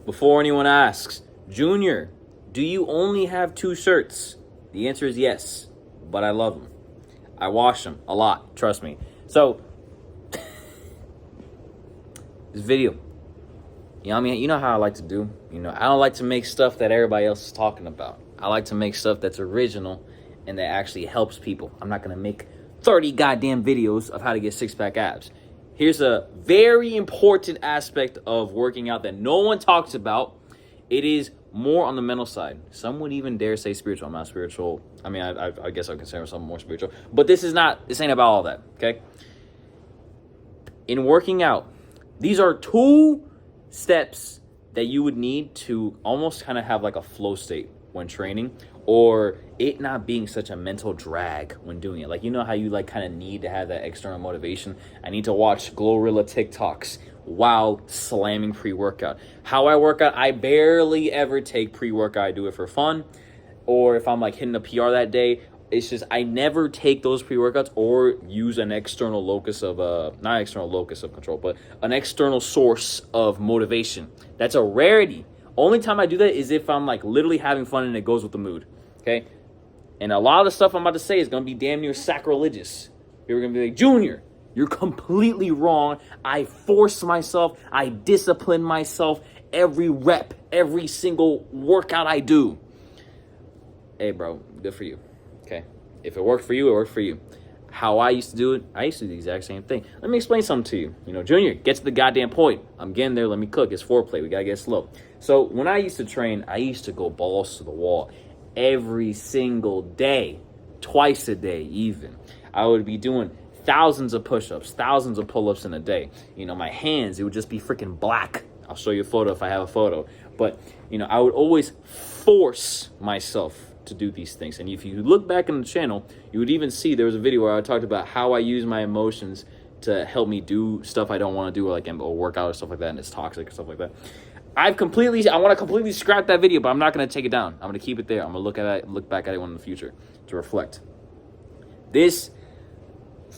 before anyone asks, Junior, do you only have 2 shirts? The answer is yes, but I love them. I wash them a lot, trust me. So, this video, you know what I mean? You know how I like to do. You know, I don't like to make stuff that everybody else is talking about. I like to make stuff that's original and that actually helps people. I'm not going to make 30 goddamn videos of how to get 6-pack abs. Here's a very important aspect of working out that no one talks about. It is more on the mental side. Some would even dare say spiritual. I'm not spiritual. I mean, I guess I would consider myself more spiritual. But this ain't about all that, okay? In working out, these are 2 steps that you would need to almost kind of have like a flow state when training, or it not being such a mental drag when doing it. Like, you know how you like kind of need to have that external motivation? I need to watch Glorilla TikToks while slamming pre-workout. How I work out, I barely ever take pre-workout. I do it for fun, or if I'm like hitting a PR that day, it's just I never take those pre-workouts or use an external locus of not external locus of control, but an external source of motivation. That's a rarity. Only time I do that is if I'm like literally having fun and it goes with the mood, okay? And a lot of the stuff I'm about to say is going to be damn near sacrilegious. You're going to be like, Junior, you're completely wrong. I force myself. I discipline myself every rep, every single workout I do. Hey, bro, good for you, okay? If it worked for you, it worked for you. How I used to do it, I used to do the exact same thing. Let me explain something to you. You know, Junior, get to the goddamn point. I'm getting there. Let me cook. It's foreplay. We got to get slow. So when I used to train, I used to go balls to the wall every single day, twice a day even. I would be doing thousands of push-ups, thousands of pull-ups in a day. You know, my hands, it would just be freaking black. I'll show you a photo if I have a photo. But, you know, I would always force myself to do these things. And if you look back in the channel, you would even see there was a video where I talked about how I use my emotions to help me do stuff I don't want to do, or like or work out or stuff like that, and it's toxic or stuff like that. I want to completely scrap that video, but I'm not going to take it down. I'm going to keep it there. I'm going to look back at it in the future to reflect. This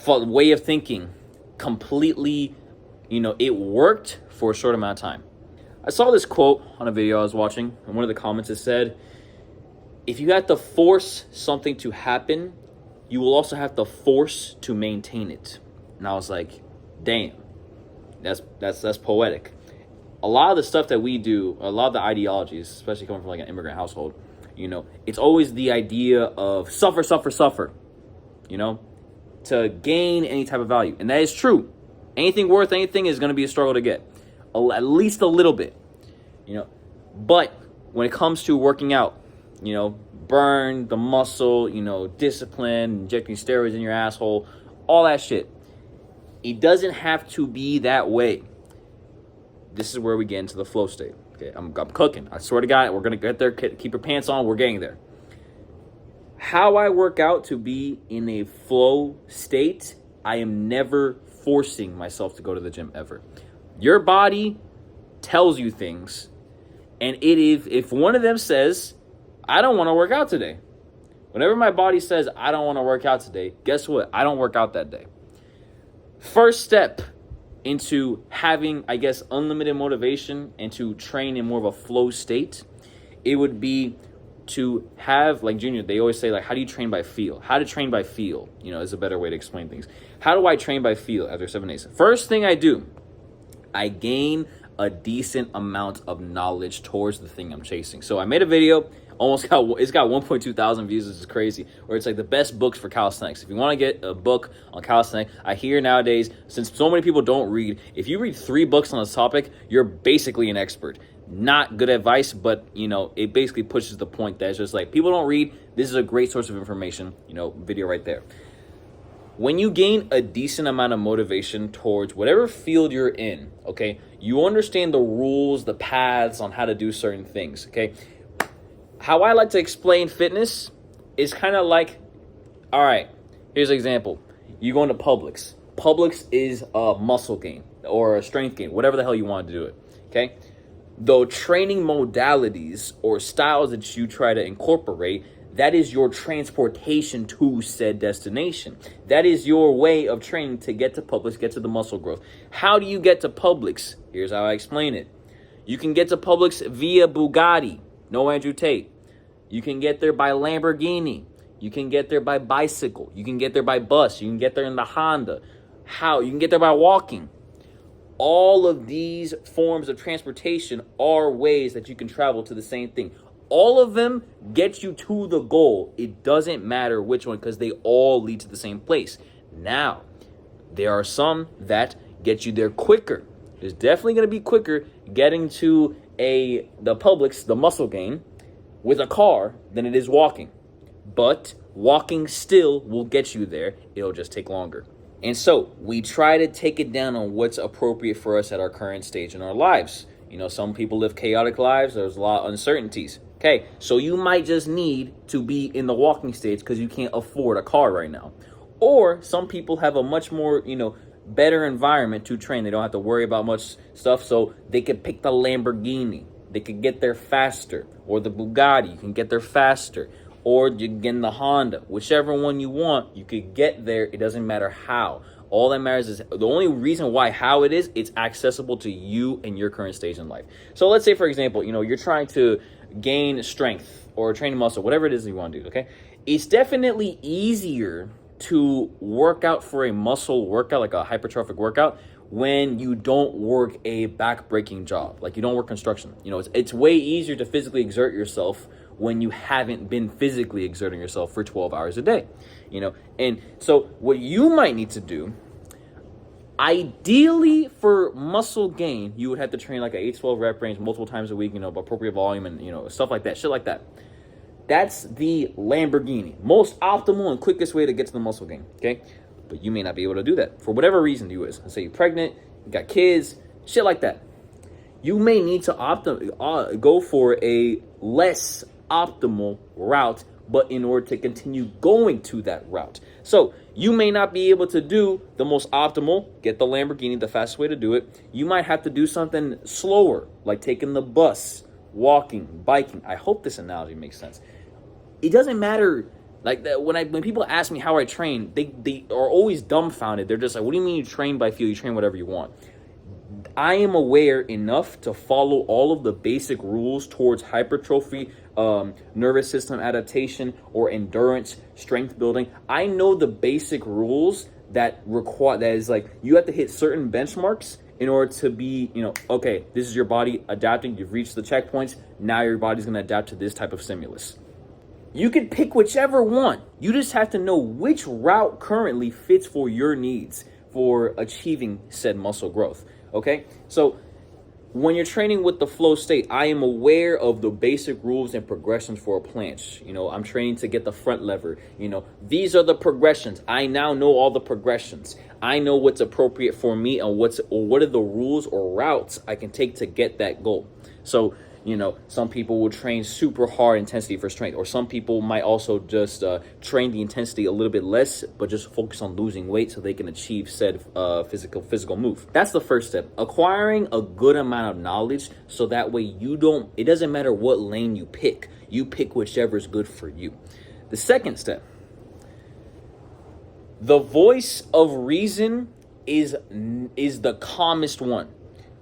way of thinking completely, you know, it worked for a short amount of time. I saw this quote on a video I was watching, and one of the comments it said, if you have to force something to happen, you will also have to force to maintain it. And I was like, damn, that's poetic. A lot of the stuff that we do, a lot of the ideologies, especially coming from like an immigrant household, you know, it's always the idea of suffer, suffer, suffer, you know, to gain any type of value. And that is true. Anything worth anything is going to be a struggle to get, at least a little bit, you know. But when it comes to working out, you know, burn the muscle, you know, discipline, injecting steroids in your asshole, all that shit. It doesn't have to be that way. This is where we get into the flow state. Okay, I'm cooking. I swear to God, we're going to get there. Keep your pants on. We're getting there. How I work out to be in a flow state, I am never forcing myself to go to the gym ever. Your body tells you things, and if one of them says, I don't want to work out today. Whenever my body says, I don't want to work out today, guess what? I don't work out that day. First step into having, I guess, unlimited motivation and to train in more of a flow state, it would be to have, like Junior, they always say, like, how do you train by feel? How to train by feel, you know, is a better way to explain things. How do I train by feel after 7 days? First thing I do, I gain a decent amount of knowledge towards the thing I'm chasing. So I made a video, it's got 1.2 thousand views, which is crazy, where it's like the best books for calisthenics. If you want to get a book on calisthenics, I hear nowadays, since so many people don't read, if you read 3 books on this topic, you're basically an expert. Not good advice, but, you know, it basically pushes the point that it's just like, people don't read, this is a great source of information, you know, video right there. When you gain a decent amount of motivation towards whatever field you're in, okay, you understand the rules, the paths on how to do certain things, okay? How I like to explain fitness is kind of like, all right, here's an example. You go into Publix. Publix is a muscle gain or a strength gain, whatever the hell you want to do it, okay? The training modalities or styles that you try to incorporate, that is your transportation to said destination. That is your way of training to get to Publix, get to the muscle growth. How do you get to Publix? Here's how I explain it. You can get to Publix via Bugatti. No Andrew Tate. You can get there by Lamborghini. You can get there by bicycle. You can get there by bus. You can get there in the Honda. How? You can get there by walking. All of these forms of transportation are ways that you can travel to the same thing. All of them get you to the goal. It doesn't matter which one, because they all lead to the same place. Now, there are some that get you there quicker. It's definitely going to be quicker getting to the Publix, the muscle gain, with a car than it is walking. But walking still will get you there. It'll just take longer. And so we try to take it down on what's appropriate for us at our current stage in our lives. You know, some people live chaotic lives. There's a lot of uncertainties. Okay, so you might just need to be in the walking stage because you can't afford a car right now. Or some people have a much more, better environment to train. They don't have to worry about much stuff, so they can pick the Lamborghini. They could get there faster. Or the Bugatti, you can get there faster. Or you can get in the Honda. Whichever one you want, you could get there. It doesn't matter how. All that matters is the only reason why how it is, it's accessible to you and your current stage in life. So let's say, for example, you're trying to gain strength or train muscle, whatever it is you want to do, okay? It's definitely easier to work out for a muscle workout, like a hypertrophic workout, when you don't work a back-breaking job, like you don't work construction. It's way easier to physically exert yourself when you haven't been physically exerting yourself for 12 hours a day, And so what you might need to do, ideally for muscle gain, you would have to train like an 8-12 rep range multiple times a week, appropriate volume and, stuff like that, shit like that. That's the Lamborghini. Most optimal and quickest way to get to the muscle gain, okay? But you may not be able to do that for whatever reason you is. Let's say you're pregnant, you got kids, shit like that. You may need to go for a less optimal route, but in order to continue going to that route. So you may not be able to do the most optimal, get the Lamborghini, the fastest way to do it. You might have to do something slower, like taking the bus, walking, biking. I hope this analogy makes sense. It doesn't matter. Like when people ask me how I train, they are always dumbfounded. They're just like, what do you mean you train by feel? You train whatever you want. I am aware enough to follow all of the basic rules towards hypertrophy, nervous system adaptation, or endurance, strength building. I know the basic rules that is like you have to hit certain benchmarks in order to be, okay, this is your body adapting. You've reached the checkpoints. Now your body's going to adapt to this type of stimulus. You can pick whichever one. You just have to know which route currently fits for your needs for achieving said muscle growth. Okay, so when you're training with the flow state, I am aware of the basic rules and progressions for a planche. I'm training to get the front lever. These are the progressions. I now know all the progressions. I know what's appropriate for me and what are the rules or routes I can take to get that goal. So, some people will train super hard intensity for strength, or some people might also just train the intensity a little bit less, but just focus on losing weight so they can achieve said physical move. That's the first step, acquiring a good amount of knowledge so that way it doesn't matter what lane you pick whichever is good for you. The second step, the voice of reason is the calmest one.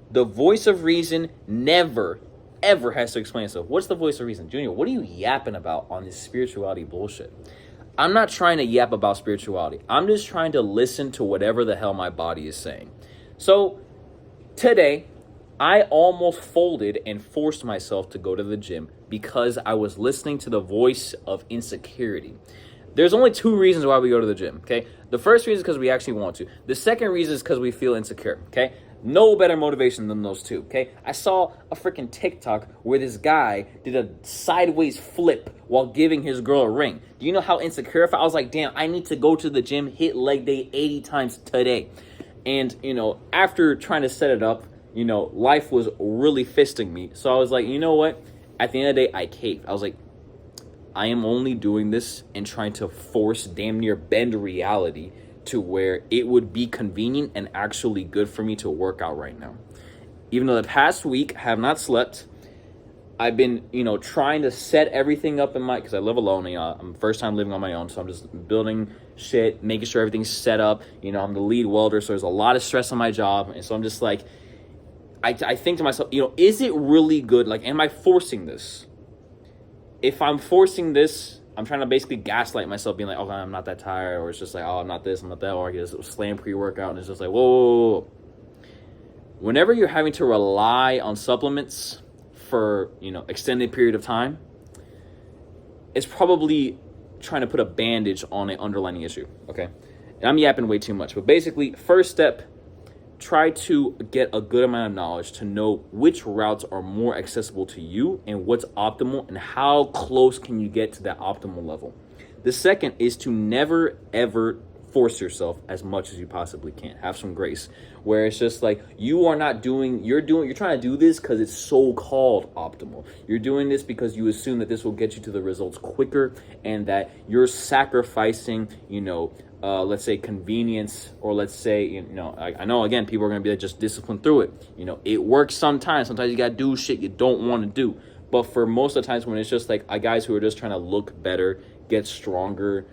The voice of reason never ever has to explain itself. What's the voice of reason? Junior, what are you yapping about on this spirituality bullshit? I'm not trying to yap about spirituality. I'm just trying to listen to whatever the hell my body is saying. So today, I almost folded and forced myself to go to the gym because I was listening to the voice of insecurity. There's only two reasons why we go to the gym, okay? The first reason is because we actually want to. The second reason is because we feel insecure, okay? No better motivation than those two, okay? I saw a freaking TikTok where this guy did a sideways flip while giving his girl a ring. Do you know how insecure I felt? I was like, damn, I need to go to the gym, hit leg day 80 times today. And, after trying to set it up, life was really fisting me. So I was like, you know what? At the end of the day, I caved. I was like, I am only doing this and trying to force damn near bend reality to where it would be convenient and actually good for me to work out right now. Even though the past week I have not slept, I've been, trying to set everything up because I live alone. I'm first time living on my own, so I'm just building shit, making sure everything's set up. I'm the lead welder, so there's a lot of stress on my job, and so I'm just like, I think to myself, is it really good? Like, am I forcing this? If I'm forcing this, I'm trying to basically gaslight myself, being like, oh, I'm not that tired, or it's just like, oh, I'm not this, I'm not that, or I get a slam pre-workout, and it's just like, whoa. Whenever you're having to rely on supplements for, extended period of time, it's probably trying to put a bandage on an underlying issue, okay? And I'm yapping way too much, but basically, first step, try to get a good amount of knowledge to know which routes are more accessible to you and what's optimal and how close can you get to that optimal level. The second is to never, ever force yourself as much as you possibly can. Have some grace, where it's just like you're trying to do this because it's so-called optimal. You're doing this because you assume that this will get you to the results quicker and that you're sacrificing, let's say convenience, or let's say, I know, again, people are going to be like, just discipline through it. It works sometimes. Sometimes you got to do shit you don't want to do. But for most of the times when it's just like guys who are just trying to look better, get stronger,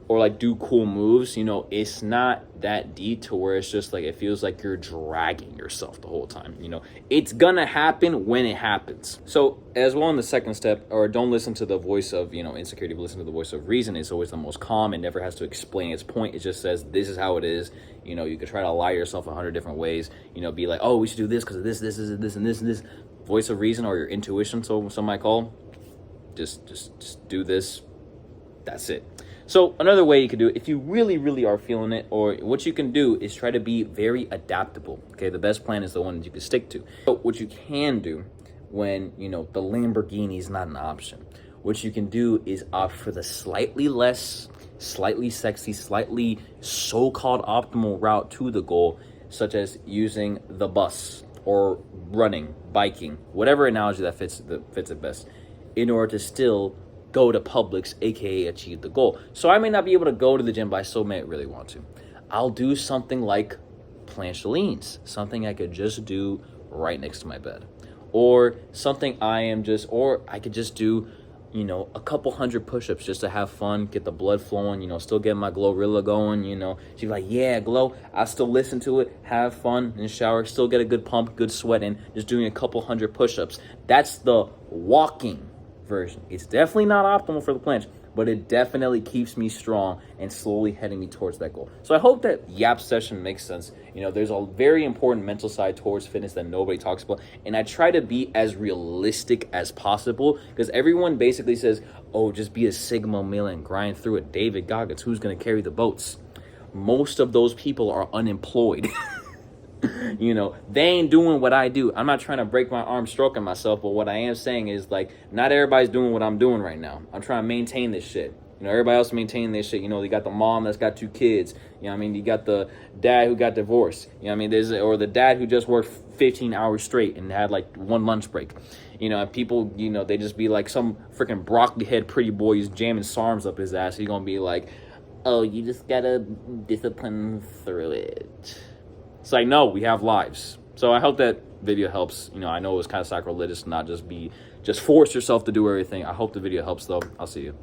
or like do cool moves, it's not that deep to where it's just like, it feels like you're dragging yourself the whole time. It's gonna happen when it happens. So as well in the second step, or don't listen to the voice of, insecurity, but listen to the voice of reason. It's always the most calm. It never has to explain its point. It just says, this is how it is. You could try to lie to yourself 100 different ways, be like, oh, we should do this because of this, and this. Voice of reason, or your intuition, so some might call. Just do this. That's it. So another way you could do it, if you really, really are feeling it, or what you can do is try to be very adaptable. Okay, the best plan is the one that you can stick to. So what you can do when, the Lamborghini is not an option, what you can do is opt for the slightly less, slightly sexy, slightly so-called optimal route to the goal, such as using the bus or running, biking, whatever analogy that fits it best, in order to still go to Publix, aka achieve the goal. So I may not be able to go to the gym, but I still may really want to. I'll do something like planche leans, something I could just do right next to my bed, or something I could just do, a couple hundred push-ups just to have fun, get the blood flowing, still get my Glorilla going, She's like, yeah, Glow. I still listen to it, have fun in the shower, still get a good pump, good sweat in, just doing a couple hundred push-ups. That's the walking version. It's definitely not optimal for the planche, but it definitely keeps me strong and slowly heading me towards that goal. So I hope that yap session makes sense. There's a very important mental side towards fitness that nobody talks about, and I try to be as realistic as possible, because everyone basically says, oh, just be a Sigma male and grind through it. David Goggins, who's going to carry the boats? Most of those people are unemployed. They ain't doing what I do. I'm not trying to break my arm stroking myself, but what I am saying is, like, not everybody's doing what I'm doing right now. I'm trying to maintain this shit. Everybody else maintaining this shit. You got the mom that's got 2 kids. You got the dad who got divorced. Or the dad who just worked 15 hours straight and had like 1 lunch break. People, they just be like some freaking broccoli head pretty boy who's jamming SARMs up his ass. He's gonna be like, oh, you just gotta discipline through it. It's like, no, we have lives. So I hope that video helps. I know it was kind of sacrilegious to not just force yourself to do everything. I hope the video helps, though. I'll see you.